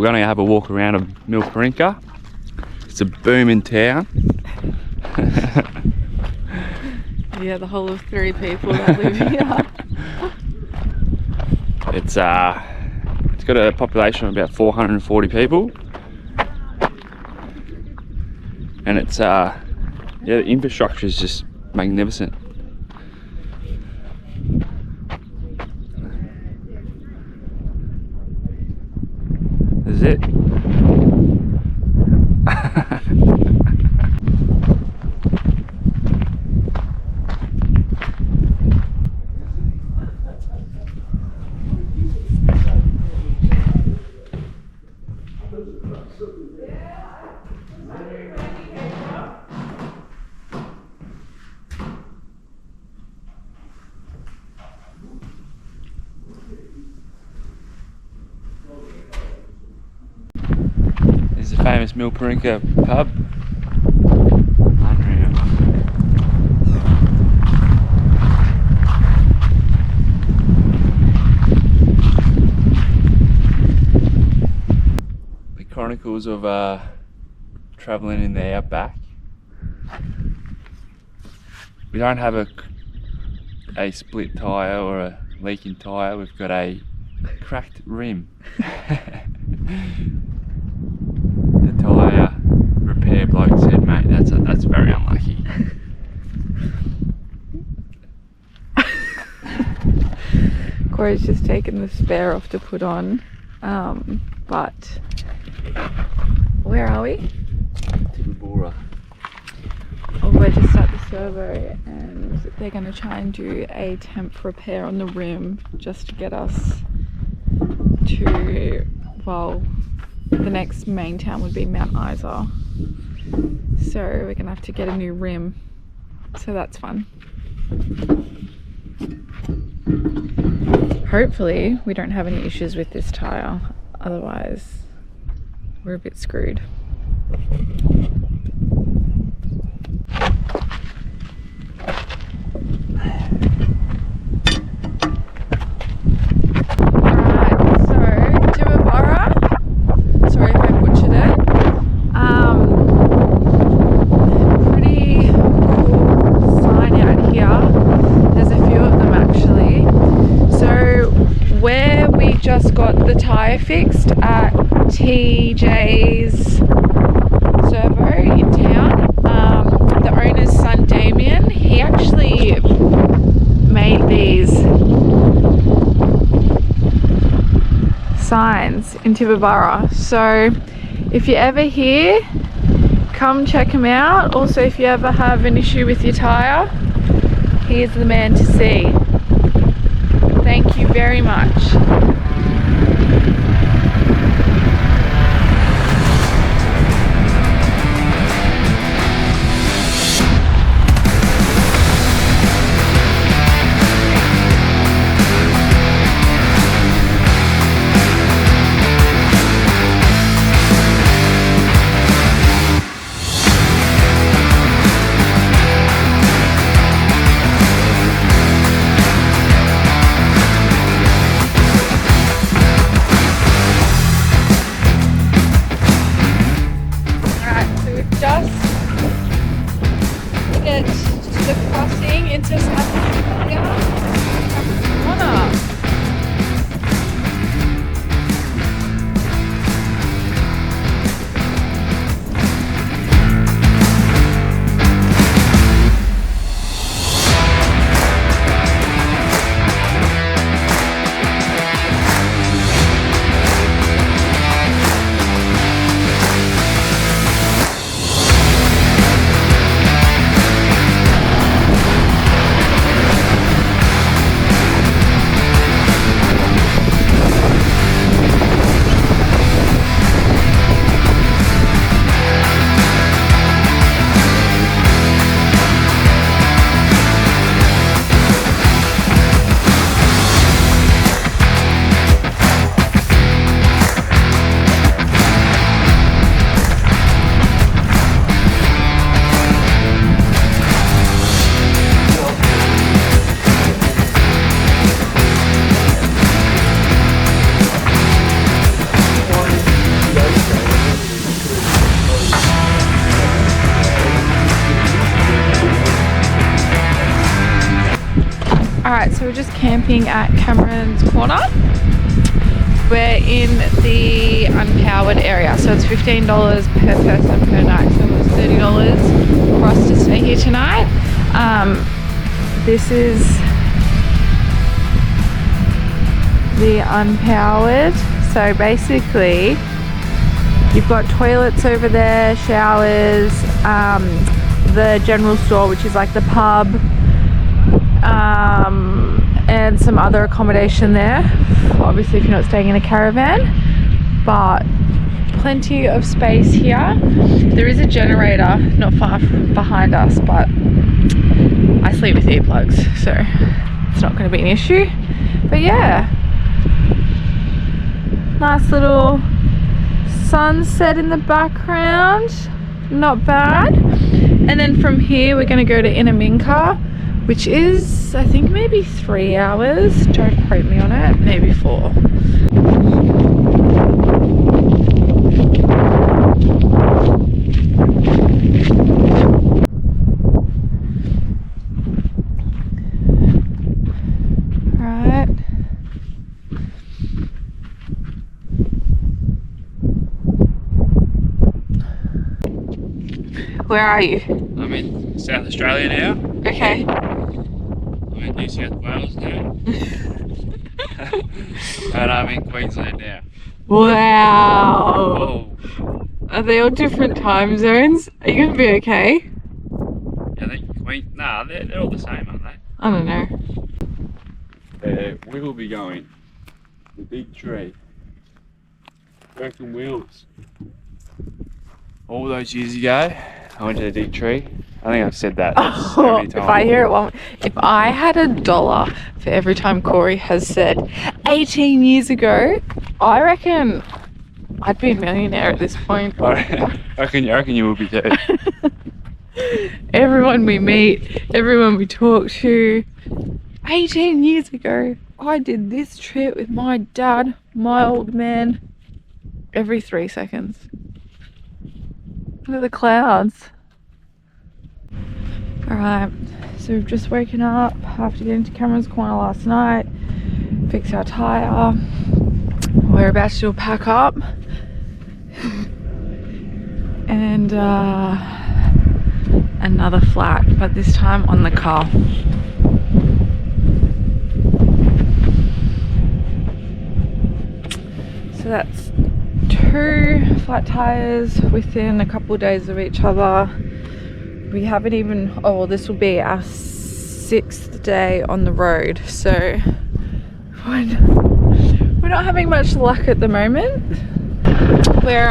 we're going to have a walk around of Innamincka. It's a booming town. Yeah, the whole of 3 people that live here. It's got a population of about 440 people, and it's yeah, the infrastructure is just magnificent. This is it. This is the famous Innamincka Pub. Unreal. The chronicles of travelling in the Outback. We don't have a split tyre or a leaking tyre, we've got a cracked rim. The tyre repair bloke said, mate, that's very unlucky. Corey's just taken the spare off to put on, but where are we? Bedourie. Oh, we're just at the servo and they're going to try and do a temp repair on the rim just to get us to, well, the next main town would be Mount Isa. So we're going to have to get a new rim. So that's fun. Hopefully we don't have any issues with this tyre, otherwise we're a bit screwed. Just got the tyre fixed at TJ's servo in town. The owner's son Damien, he actually made these signs in Tibooburra, so if you're ever here, come check him out. Also, if you ever have an issue with your tyre, he's the man to see. Thank you very much. we're just camping at Cameron's Corner. We're in the unpowered area, so it's $15 per person per night, so it's $30 for us to stay here tonight. This is the unpowered. So basically you've got toilets over there, showers, the general store, which is like the pub, and some other accommodation there, obviously if you're not staying in a caravan, but plenty of space here. There is a generator not far behind us, but I sleep with earplugs, so it's not going to be an issue. But yeah, nice little sunset in the background, not bad. And then from here we're going to go to Innamincka, which is I think maybe 3 hours, don't quote me on it, maybe 4. Right. Where are you? I'm in South Australia now. Okay. I'm in New South Wales now. And I'm in Queensland now. Wow. Oh, Are they all different time zones? Are you gonna be okay? I think nah, they're all the same, aren't they? I don't know. We will be going the big tree. Broken wheels. All those years ago, I went to the big tree. I think I've said that so many times. If I hear it if I had $1 for every time Corey has said 18 years ago, I reckon I'd be a millionaire at this point. I reckon you will be too. Everyone we meet, everyone we talk to, 18 years ago, I did this trip with my dad, my old man, every 3 seconds. Look at the clouds. Alright, so we've just woken up after getting to Cameron's Corner last night, fix our tyre. We're about to do a pack up and another flat, but this time on the car. So that's 2 flat tires within a couple of days of each other. We haven't even, oh, this will be our 6th day on the road, so we're not having much luck at the moment. Where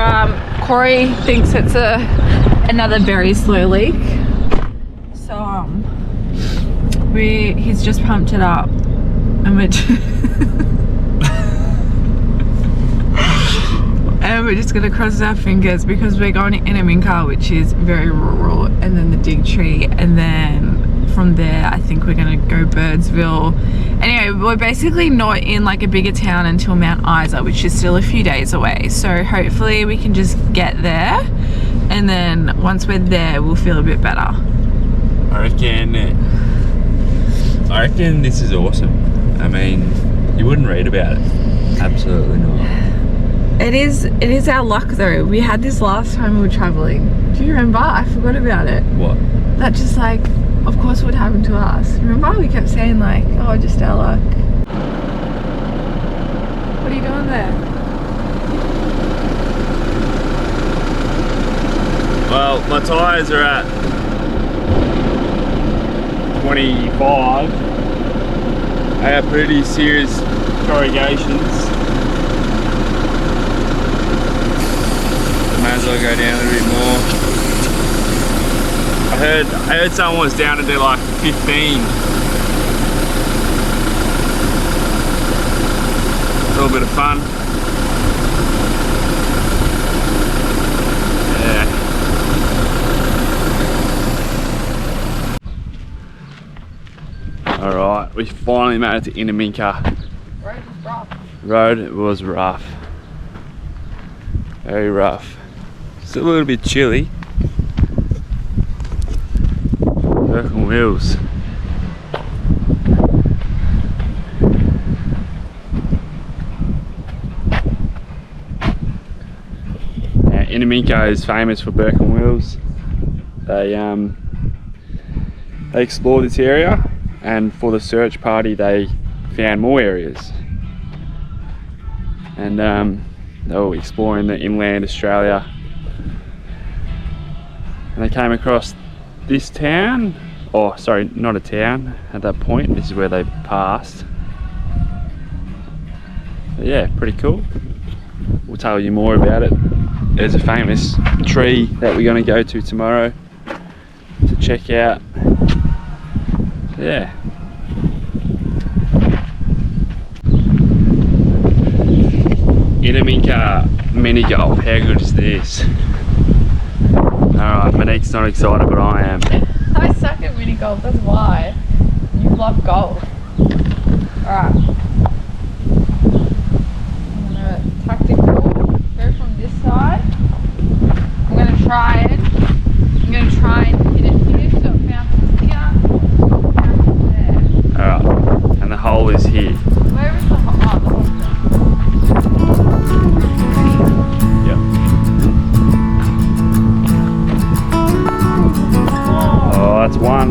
Corey thinks it's another very slow leak, so he's just pumped it up, and we're just gonna cross our fingers because we're going to Innamincka, which is very rural, and then the Dig Tree, and then from there I think we're gonna go Birdsville. Anyway, we're basically not in like a bigger town until Mount Isa, which is still a few days away, so hopefully we can just get there, and then once we're there we'll feel a bit better. I reckon this is awesome. I mean, you wouldn't read about it. Absolutely not. It is our luck though. We had this last time we were traveling. Do you remember? I forgot about it. What? That just like, of course it would happen to us. Remember? We kept saying like, oh, just our luck. What are you doing there? Well, my tyres are at 25. I have pretty serious corrugations. Might as well go down a little bit more. I heard someone was down to do like 15. A little bit of fun. Yeah. Alright, we finally made it to Innamincka. Road was rough. Road was rough. Very rough. Still a little bit chilly. Broken wheels. Innamincka is famous for Birkin wheels. They explored this area, and for the search party they found more areas. And they were exploring the inland Australia, and they came across this town. Oh, sorry, not a town at that point. This is where they passed. But yeah, pretty cool. We'll tell you more about it. There's a famous tree that we're going to go to tomorrow to check out. Yeah. Innamincka mini golf. How good is this? Alright, Monique's not excited, but I am. I suck at mini golf, that's why. You love golf. Alright. I'm gonna tactical go from this side. I'm gonna try it. I'm gonna try and hit it here, so it bounces here. Bounces there. Alright, and the hole is here. Where is the hole? Oh, the hole's there. Yep. Oh, that's one.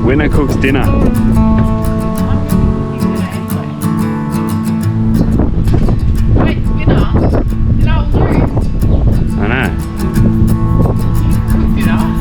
Winner cooks dinner. Wait, winner? Then I'll lose. I know. Winner.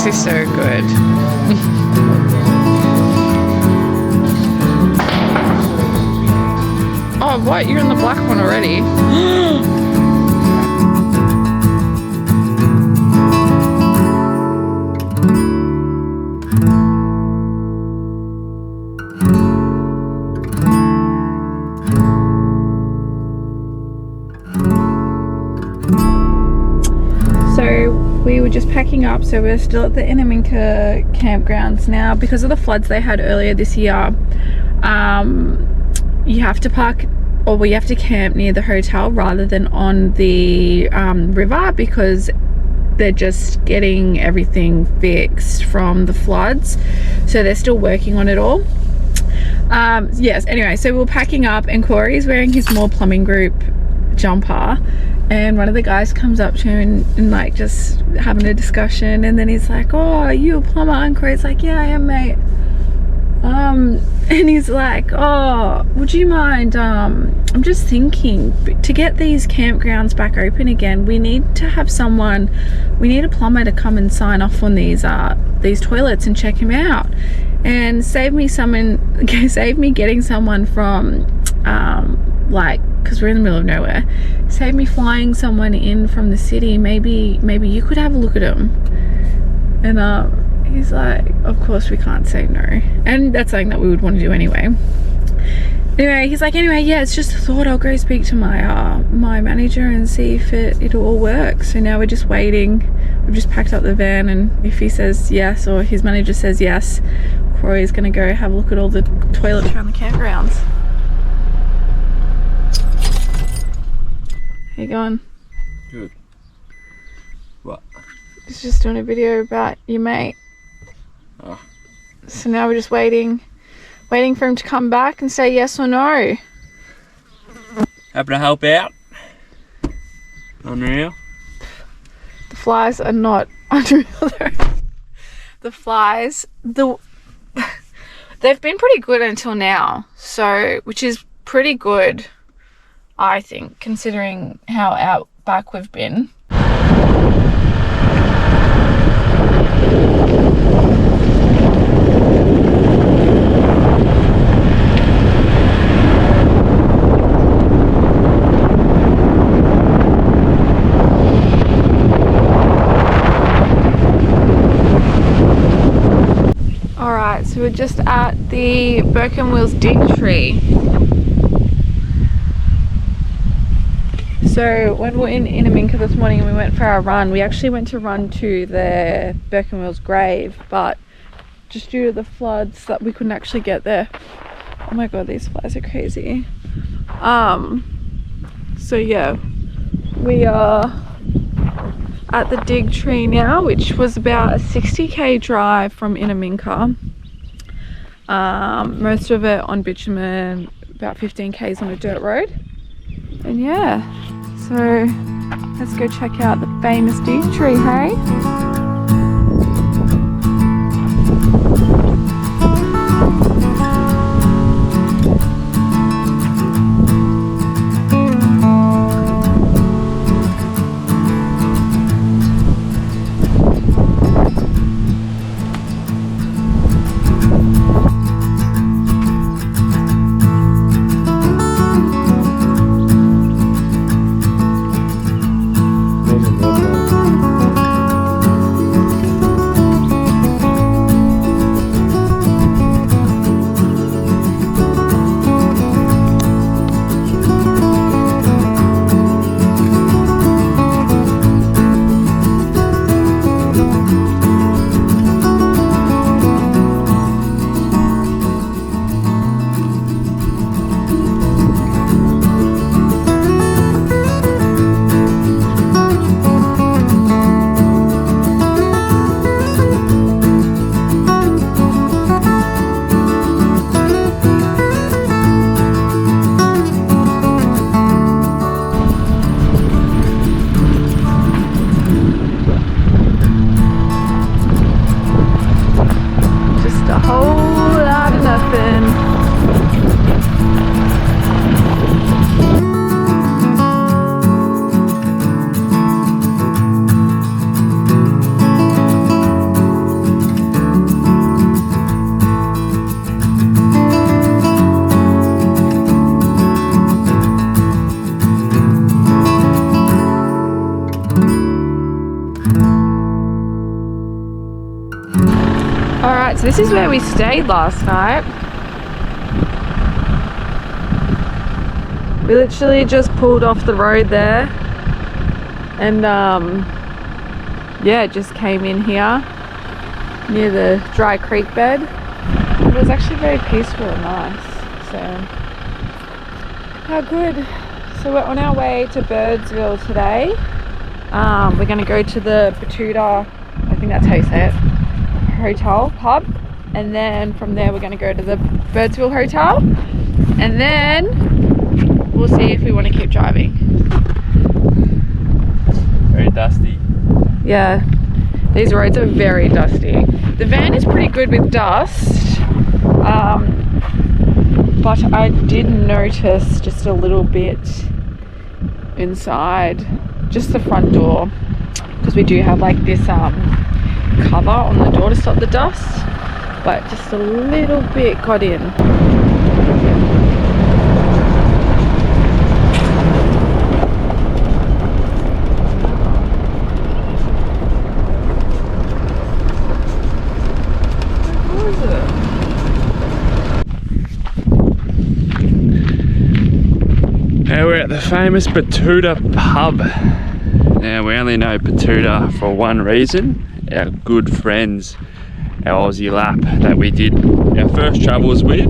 He's so good. Oh, what? You're in the black one already? We were just packing up, so we're still at the Innamincka campgrounds now. Because of the floods they had earlier this year, you have to park, or we have to camp near the hotel rather than on the river, because they're just getting everything fixed from the floods, so they're still working on it all. Yes, anyway, so we're packing up and Corey's wearing his More Plumbing Group jumper, and one of the guys comes up to him and like just having a discussion, and then he's like, "Oh, are you a plumber?" And Corey's like, "Yeah, I am, mate." And he's like, "Oh, would you mind, I'm just thinking, to get these campgrounds back open again, we need to have someone, we need a plumber to come and sign off on these toilets and check them out, and save me getting someone from like, because we're in the middle of nowhere, save me flying someone in from the city. Maybe you could have a look at them." And he's like, "Of course we can't say no," and that's something that we would want to do anyway. Anyway, he's like, "Anyway, yeah, it's just a thought. I'll go speak to my my manager and see if it'll all work." So now we're just waiting. We've just packed up the van, and if he says yes, or his manager says yes, Corey's gonna go have a look at all the toilets around the campgrounds. How you going? Good. What? He's just doing a video about your mate. Oh. So now we're just waiting for him to come back and say yes or no. Happy to help out? Unreal. The flies are not unreal though. The flies, They've been pretty good until now, so which is pretty good, I think, considering how outback we've been. So we're just at the Birkenwheels dig tree. So when we were in Innamincka this morning and we went for our run, we actually went to run to the Birkenwheels grave, but just due to the floods that we couldn't actually get there. Oh my god, these flies are crazy. So yeah, we are at the dig tree now, which was about a 60k drive from Innamincka. Most of it on bitumen, about 15k's on a dirt road. And yeah, so let's go check out the famous dig tree, hey? Alright, so this is where we stayed last night. We literally just pulled off the road there and yeah, just came in here near the dry creek bed. It was actually very peaceful and nice, so how good. So we're on our way to Birdsville today. We're going to go to the Betoota, I think that's how you say it, Hotel Pub, and then from there we're going to go to the Birdsville Hotel, and then we'll see if we want to keep driving. Very dusty. Yeah, these roads are very dusty. The van is pretty good with dust, but I did notice just a little bit inside, just the front door, because we do have like this cover on the door to stop the dust, but just a little bit got in. Now we're at the famous Betoota Pub. Now we only know Betoota for one reason. Our good friends, our Aussie lap that we did our first travels with.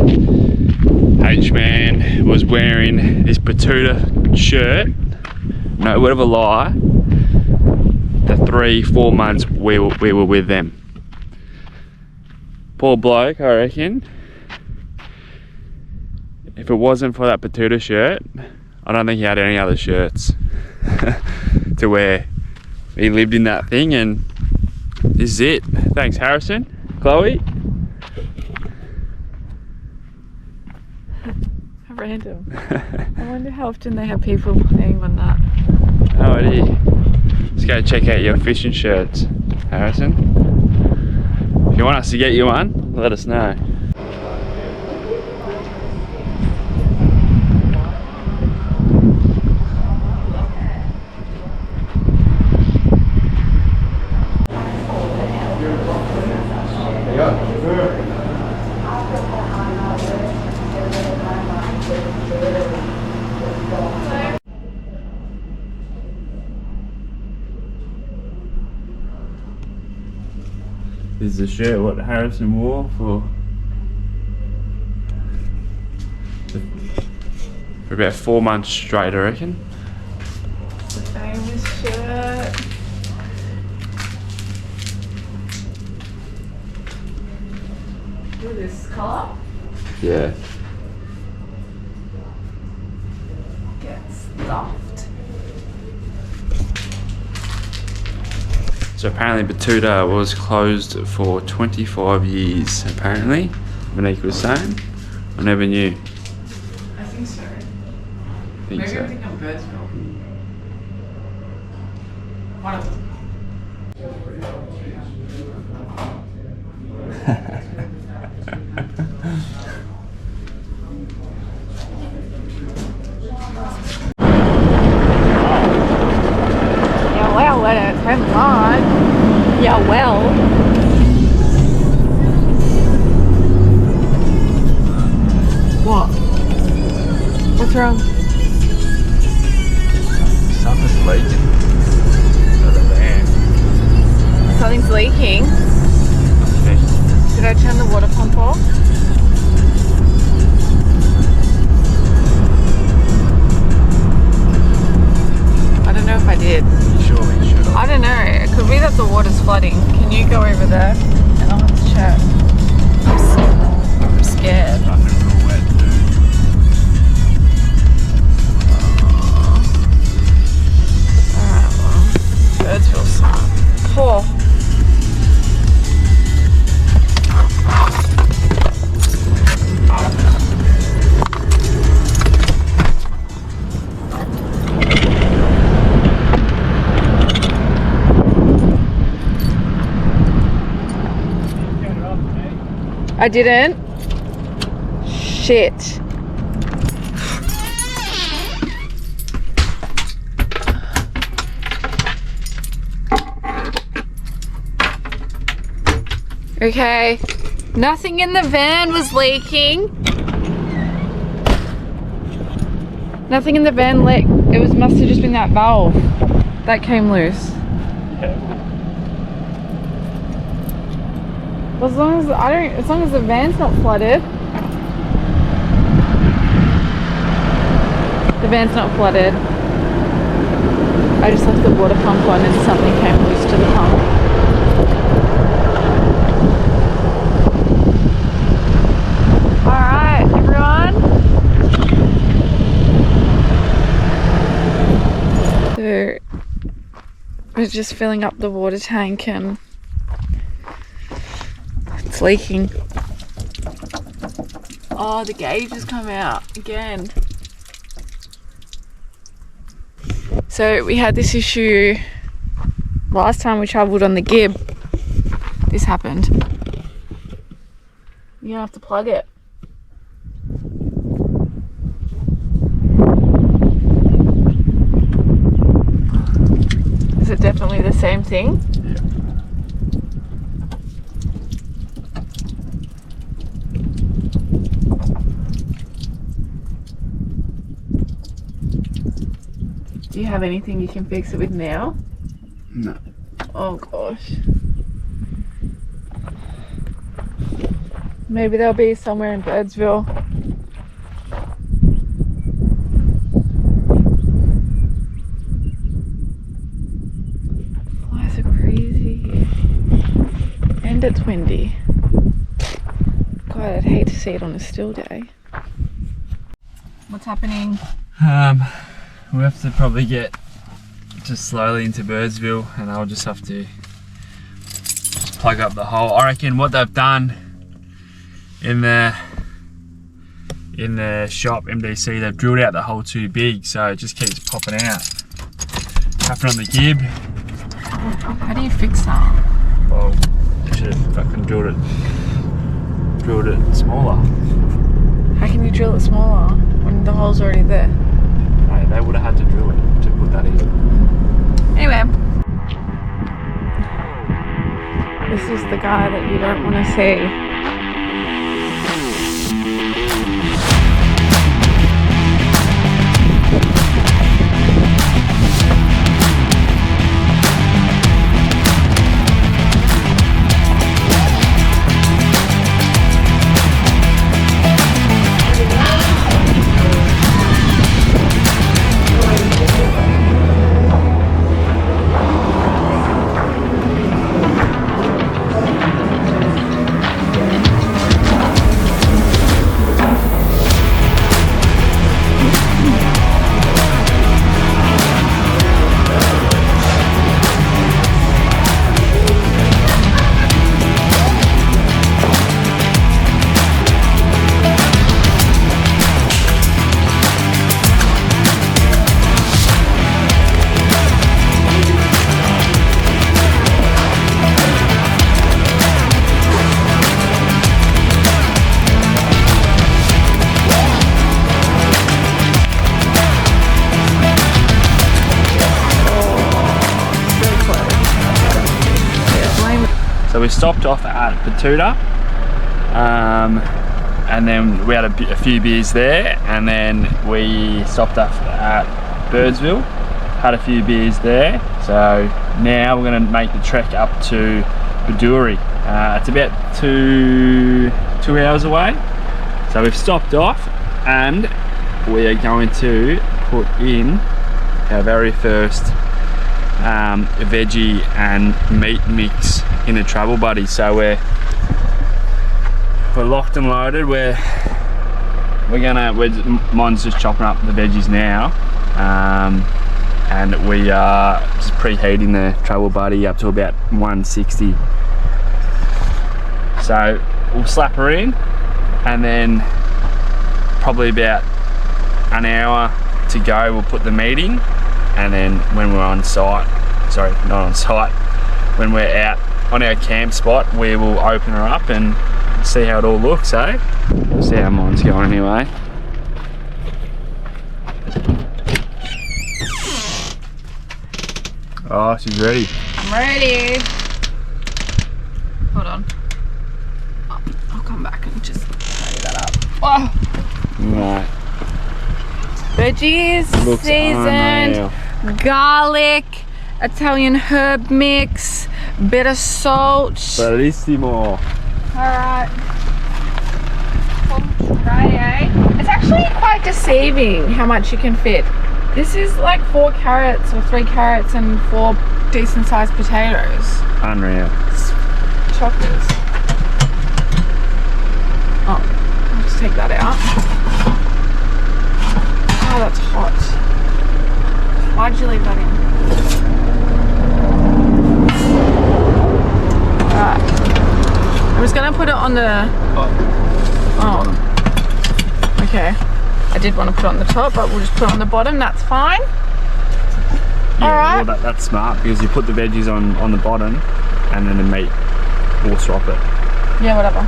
H-Man was wearing this Betoota shirt, no word of a lie, the 3-4 months we were with them. Poor bloke, I reckon. If it wasn't for that Betoota shirt, I don't think he had any other shirts to wear. He lived in that thing, and this is it. Thanks, Harrison. Chloe. How random. I wonder how often they have people playing on that. Oh, it is. Let's go check out your fishing shirts, Harrison. If you want us to get you one, let us know. This is a shirt what Harrison wore for about 4 months straight, I reckon. The famous shirt. Look at this colour. Yeah. Get stuffed. So apparently Betoota was closed for 25 years, apparently. Monique was saying. I never knew. I think so. Think Maybe so. I'm thinking of Birdsville. One of them. Yeah, well, let it turn on. Yeah, well. What? What's wrong? Something's leaking. Out of the van. Something's leaking. Did I turn the water pump off? I don't know if I did. You sure you should have? I don't know. It could be that the water's flooding. Can you go over there and I'll have to check? I'm scared. Nothing real wet too. Alright, well, Birdsville sun. Oh. I didn't. Shit. Okay. Nothing in the van was leaking. Nothing in the van leaked. It must have just been that valve that came loose. As long as the van's not flooded. The van's not flooded. I just left the water pump on and something came loose to the pump. Alright, everyone. So we're just filling up the water tank and it's leaking. Oh, the gauge has come out again. So we had this issue last time we travelled on the Gib. This happened. You're gonna have to plug it. Is it definitely the same thing? Yeah. Do you have anything you can fix it with now? No. Oh gosh. Maybe they'll be somewhere in Birdsville. Why is it crazy? And it's windy. God, I'd hate to see it on a still day. What's happening? We have to probably get just slowly into Birdsville and I'll just have to just plug up the hole. I reckon what they've done in the in the shop, MDC, they've drilled out the hole too big, so it just keeps popping out. Tapping on the gib. How do you fix that? Well, they should have fucking drilled it smaller. How can you drill it smaller when the hole's already there? No, they would have had to drill it to put that in. Anyway. This is the guy that you don't want to see. So we stopped off at Betoota, and then we had a few beers there, and then we stopped off at Birdsville, had a few beers there. So now we're going to make the trek up to Bedourie. It's about two hours away. So we've stopped off, and we are going to put in our very first veggie and meat mix in a travel buddy. So we're locked and loaded. Mine's just chopping up the veggies now, and we are just preheating the travel buddy up to about 160. So we'll slap her in, and then probably about an hour to go we'll put the meat in, and then when we're on site, sorry, not on site, when we're out on our camp spot, we will open her up and see how it all looks, eh? We'll see how mine's going anyway. Oh, she's ready. I'm ready. Hold on. Oh, I'll come back and just tidy that up. Oh. Right. Veggies, Looks seasoned, unreal. Garlic, Italian herb mix, bit of salt. Bellissimo. Alright. It's actually quite deceiving how much you can fit. This is like 4 carrots or 3 carrots and 4 decent sized potatoes. Unreal. It's chocolate. Oh, I'll just take that out. Oh, that's hot. Why did you leave that in? Alright. I'm just gonna put it on the... Oh. Okay. I did want to put it on the top, but we'll just put it on the bottom. That's fine. Yeah, Alright. well, that's smart, because you put the veggies on the bottom, and then the meat will swap it. Yeah, whatever.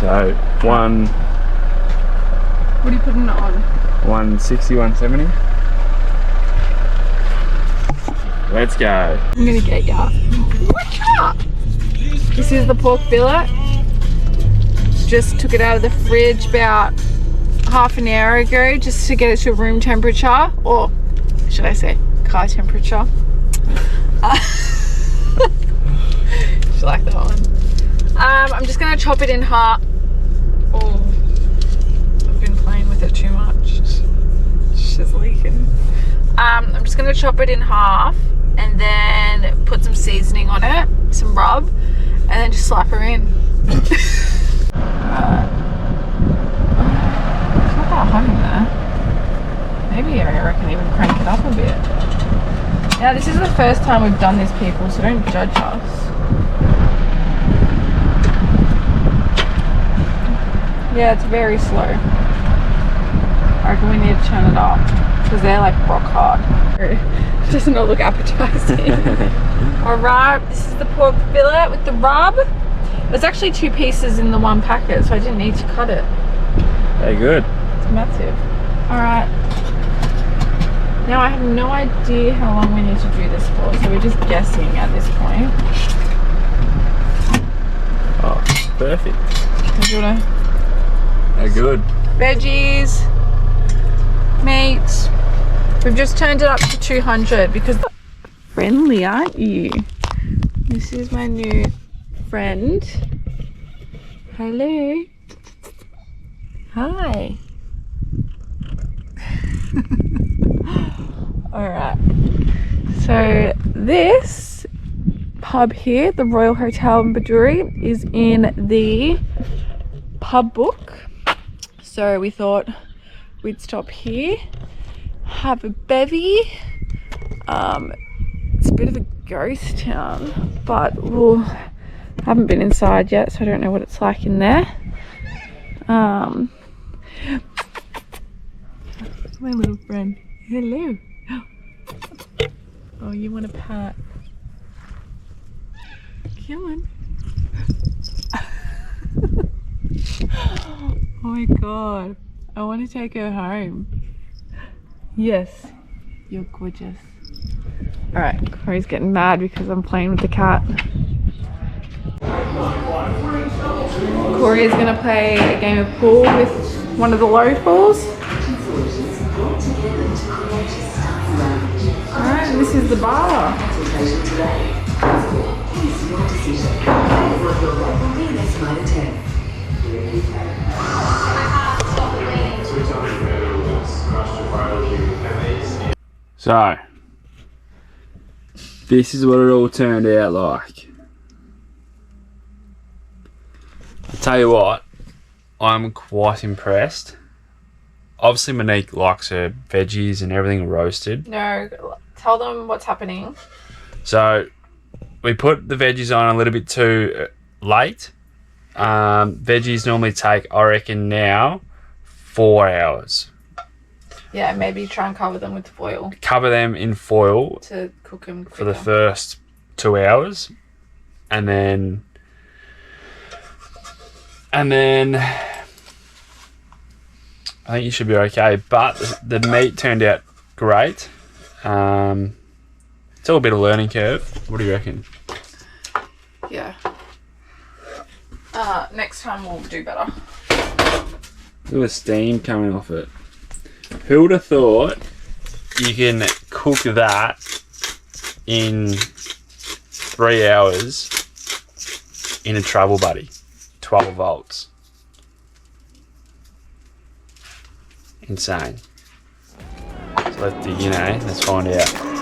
So, What are you putting it on? 160, 170. Let's go. I'm gonna get ya. This is the pork fillet. Just took it out of the fridge about half an hour ago, just to get it to room temperature, or should I say car temperature. She like that one. I'm just gonna chop it in half. Oh, I've been playing with it too much. She's leaking. I'm just gonna chop it in half and then put some seasoning on it, some rub, and then just slap her in. It's not that hot in there. Maybe I reckon even crank it up a bit. Now this is the first time we've done this, people, so don't judge us. Yeah, it's very slow. I reckon we need to turn it up because they're like rock hard. It does not look appetizing. Alright, this is the pork fillet with the rub. There's actually 2 pieces in the one packet, so I didn't need to cut it. Very good. It's massive. Alright. Now I have no idea how long we need to do this for, so we're just guessing at this point. Oh, perfect. Do you wanna... Very good. Veggies, meat. We've just turned it up to 200 because friendly, aren't you? This is my new friend. Hello. Hi. Alright. So this pub here, the Royal Hotel in Bedourie, is in the pub book. So we thought we'd stop here, have a bevy. It's a bit of a ghost town, but we haven't been inside yet, so I don't know what it's like in there. My little friend. Hello. Oh, you want a pat? Come on. Oh my god, I want to take her home. Yes, you're gorgeous. Alright, Corey's getting mad because I'm playing with the cat. Corey is going to play a game of pool with one of the locals. Alright, this is the bar. So, this is what it all turned out like. I'll tell you what, I'm quite impressed. Obviously Monique likes her veggies and everything roasted. No, tell them what's happening. So, we put the veggies on a little bit too late. Veggies normally take, I reckon now, 4 hours. Yeah, maybe try and cover them with foil. Cover them in foil to cook them quicker. for the first 2 hours, and then I think you should be okay. But the meat turned out great. It's all a bit of a learning curve. What do you reckon? Yeah. Next time we'll do better. Look at the steam coming off it. Who would have thought you can cook that in 3 hours in a travel buddy? 12 volts. Insane. So let's find out.